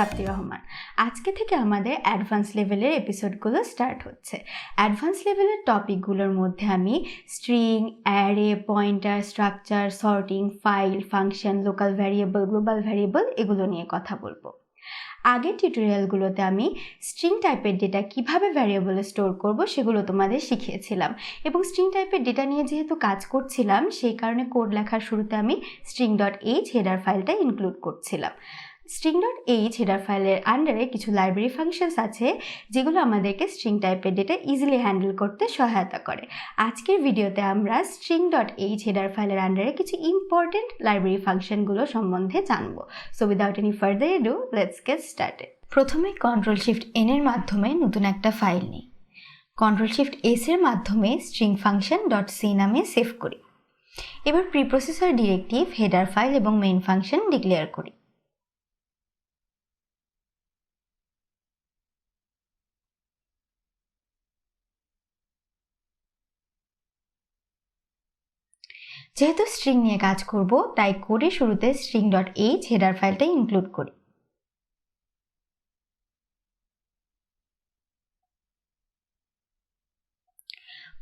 প্রাপ্তি রহমান। আজকে থেকে আমাদের অ্যাডভান্স লেভেলের এপিসোডগুলো স্টার্ট হচ্ছে। অ্যাডভান্স লেভেলের টপিকগুলোর মধ্যে আমি string, array, pointer, structure, sorting, file, function, local variable, global variable এগুলো নিয়ে কথা বলবো। আগের টিউটোরিয়ালগুলোতে আমি স্ট্রিং টাইপের ডেটা কিভাবে ভ্যারিয়েবলে স্টোর করব সেগুলো তোমাদের শিখিয়েছিলাম, এবং স্ট্রিং টাইপের ডেটা নিয়ে যেহেতু কাজ করছিলাম সেই কারণে কোড লেখার শুরুতে আমি string.h হেডার ফাইলটা ইনক্লুড করছিলাম। string.h হেডার ফাইলের আন্ডারে কিছু লাইব্রেরি ফাংশনস আছে যেগুলো আমাদেরকে স্ট্রিং টাইপের ডেটা ইজিলি হ্যান্ডেল করতে সহায়তা করে। আজকের ভিডিওতে আমরা string.h হেডার ফাইলের আন্ডারে কিছু ইম্পর্টেন্ট লাইব্রেরি ফাংশনগুলো সম্বন্ধে জানব। So without any further edu let's get started. প্রথমে Ctrl+Shift+N এর মাধ্যমে নতুন একটা ফাইল নিই। Ctrl+Shift+S এর মাধ্যমে string function.c নামে সেভ করি। এবার প্রিপ্রসেসর ডিরেক্টিভ, হেডার ফাইল এবং মেইন ফাংশন ডিক্লেয়ার করি। যেহেতু স্ট্রিং নিয়ে কাজ করব তাই কোডে শুরুতে string.h হেডার ফাইলটা ইনক্লুড করি।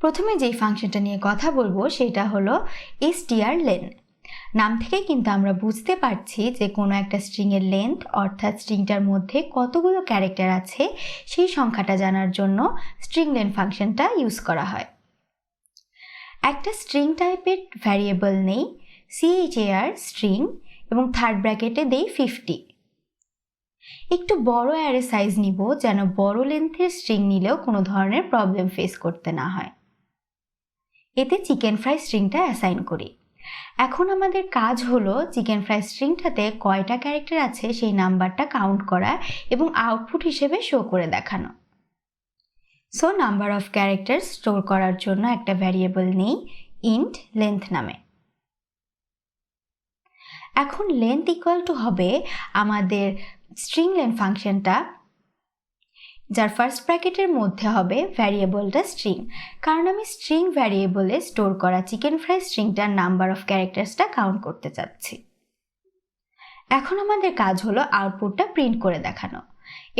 প্রথমে যেই ফাংশনটা নিয়ে কথা বলবো সেটা হলো strlen। নাম থেকে কিন্তু আমরা বুঝতে পারছি যে কোনো একটা স্ট্রিং এর লেন্থ অর্থাৎ স্ট্রিংটার মধ্যে কতগুলো ক্যারেক্টার আছে সেই সংখ্যাটা জানার জন্য stringlen ফাংশনটা ইউজ করা হয়। একটা স্ট্রিং টাইপের ভ্যারিয়েবল নেই char স্ট্রিং এবং থার্ড ব্র্যাকেটে দেই 50। একটু বড় অ্যারে সাইজ নিব যেন বড় লেন্থের স্ট্রিং নিলেও কোনো ধরনের প্রবলেম ফেস করতে না হয়। এতে চিকেন ফ্রাই স্ট্রিংটা অ্যাসাইন করি। এখন আমাদের কাজ হলো চিকেন ফ্রাই স্ট্রিংটাতে কয়টা ক্যারেক্টার আছে সেই নাম্বারটা কাউন্ট করা এবং আউটপুট হিসেবে শো করে দেখানো। So number of character store করার জন্য একটা ভ্যারিয়েবল নেই int length নামে। এখন লেন্থ ইকুয়াল টু হবে আমাদের stringlen ফাংশনটা, যার ফার্স্ট ব্র্যাকেটের মধ্যে হবে ভ্যারিয়েবলটা স্ট্রিং, কারণ আমি স্ট্রিং ভ্যারিয়েবলে স্টোর করা চিকেন ফ্রাই স্ট্রিংটার নাম্বার অফ ক্যারেক্টার্সটা কাউন্ট করতে চাচ্ছি। এখন আমাদের কাজ হলো আউটপুটটা প্রিন্ট করে দেখানো।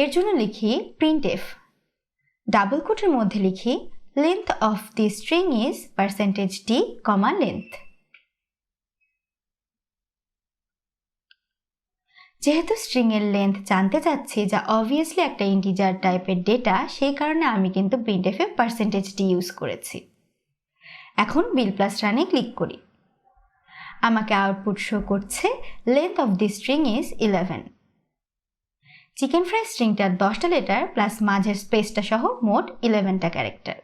এর জন্য লিখি printf, ডাবল কোটের মধ্যে লিখি length of the string is %d, length। যেহেতু স্ট্রিং এর লেন্থ জানতে চাচ্ছি যা অবভিয়াসলি একটা ইন্টিজার টাইপের ডেটা, সেই কারণে আমি কিন্তু printf এ %d ইউজ করেছি। এখন বিল প্লাস রানে ক্লিক করি। আমাকে আউটপুট শো করছে length of the string is 11। Chicken fry স্ট্রিংটার 10টা লেটার প্লাস মাঝের স্পেসটা সহ মোট 11টা ক্যারেক্টার।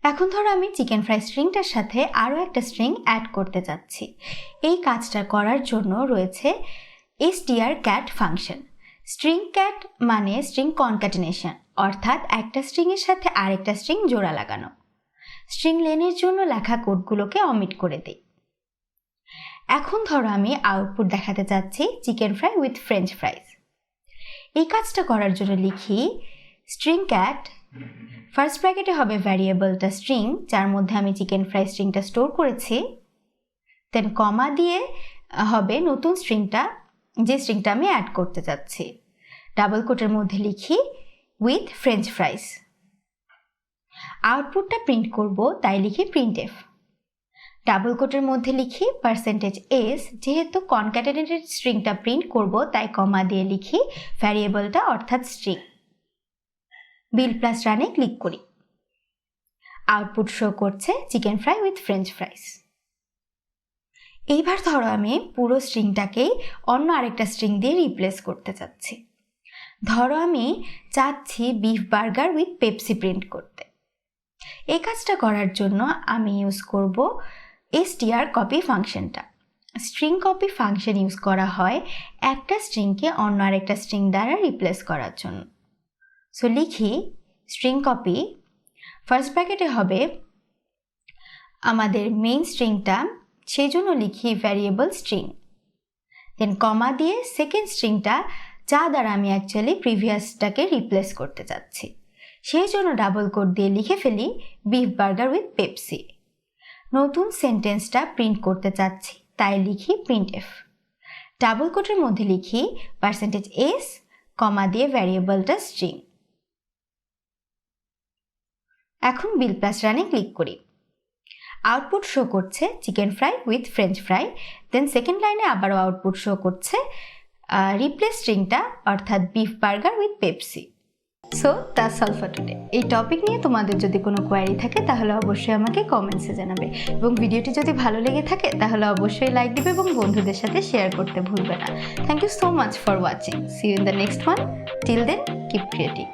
এখন ধরো আমি চিকেন ফ্রাই স্ট্রিংটার সাথে আরও একটা স্ট্রিং অ্যাড করতে চাচ্ছি। এই কাজটা করার জন্য রয়েছে strcat ফাংশন। স্ট্রিং ক্যাট মানে স্ট্রিং কনক্যাটিনেশন, অর্থাৎ একটা স্ট্রিং এর সাথে আরেকটা স্ট্রিং জোড়া লাগানো। স্ট্রিং লেনের জন্য লেখা কোডগুলোকে অমিট করে দিই। এখন ধরো আমি আউটপুট দেখাতে চাচ্ছি চিকেন ফ্রাই উইথ ফ্রেঞ্চ ফ্রাইজ। এই কাজটা করার জন্য লিখি stringcat, ফার্স্ট ব্র্যাকেটে হবে ভ্যারিয়েবলটা স্ট্রিং যার মধ্যে আমি চিকেন ফ্রাই স্ট্রিংটা স্টোর করেছি, দেন কমা দিয়ে হবে নতুন স্ট্রিংটা যে স্ট্রিংটা আমি অ্যাড করতে চাচ্ছি। ডাবল কোটের মধ্যে লিখি উইথ ফ্রেঞ্চ ফ্রাইস। আউটপুটটা প্রিন্ট করব তাই লিখি printf, ডাবল কোটের মধ্যে লিখি %s, যেহেতু কনক্যাটেনেটেড স্ট্রিংটা প্রিন্ট করব তাই কমা দিয়ে লিখি ভ্যারিয়েবলটা অর্থাৎ স্ট্রিং। বিল প্লাস রানে ক্লিক করি। আউটপুট শো করছে chicken fry with French fries. এইবার ধরো আমি পুরো স্ট্রিংটাকেই অন্য আরেকটা স্ট্রিং দিয়ে রিপ্লেস করতে চাচ্ছি। ধরো আমি চাচ্ছি beef burger with Pepsi print করতে। এই কাজটা করার জন্য আমি ইউজ করব strcopy ফাংশনটা। স্ট্রিং কপি ফাংশন ইউজ করা হয় একটা স্ট্রিংকে অন্য আরেকটা স্ট্রিং দ্বারা রিপ্লেস করার জন্য। সো লিখি স্ট্রিং কপি, ফার্স্ট ব্র্যাকেটে হবে আমাদের মেইন স্ট্রিংটা, সেই জন্য লিখি ভ্যারিয়েবল স্ট্রিং, দেন কমা দিয়ে সেকেন্ড স্ট্রিংটা যা দ্বারা আমি অ্যাকচুয়ালি প্রিভিয়াসটাকে রিপ্লেস করতে চাচ্ছি, সেই জন্য ডাবল কোট দিয়ে লিখে ফেলি বিফ বার্গার উইথ পেপসি। নতুন সেন্টেন্সটা প্রিন্ট করতে চাচ্ছি তাই লিখি printf, ডাবল কোটের মধ্যে লিখি %s, কমা দিয়ে ভ্যারিয়েবলটা স্ট্রিং। এখন বিল প্লাস রানে ক্লিক করি। আউটপুট শো করছে chicken fry with French fry. Then second লাইনে আবারও আউটপুট শো করছে রিপ্লেস স্ট্রিংটা অর্থাৎ beef burger with Pepsi. So that's all for today. এই টপিক নিয়ে তোমাদের যদি কোনো কোয়ারি থাকে তাহলে অবশ্যই আমাকে কমেন্টসে জানাবে, এবং ভিডিওটি যদি ভালো লেগে থাকে তাহলে অবশ্যই লাইক দিবে এবং বন্ধুদের সাথে শেয়ার করতে ভুলবে না। Thank you so much for watching. See you in the next one. Till then, keep creating.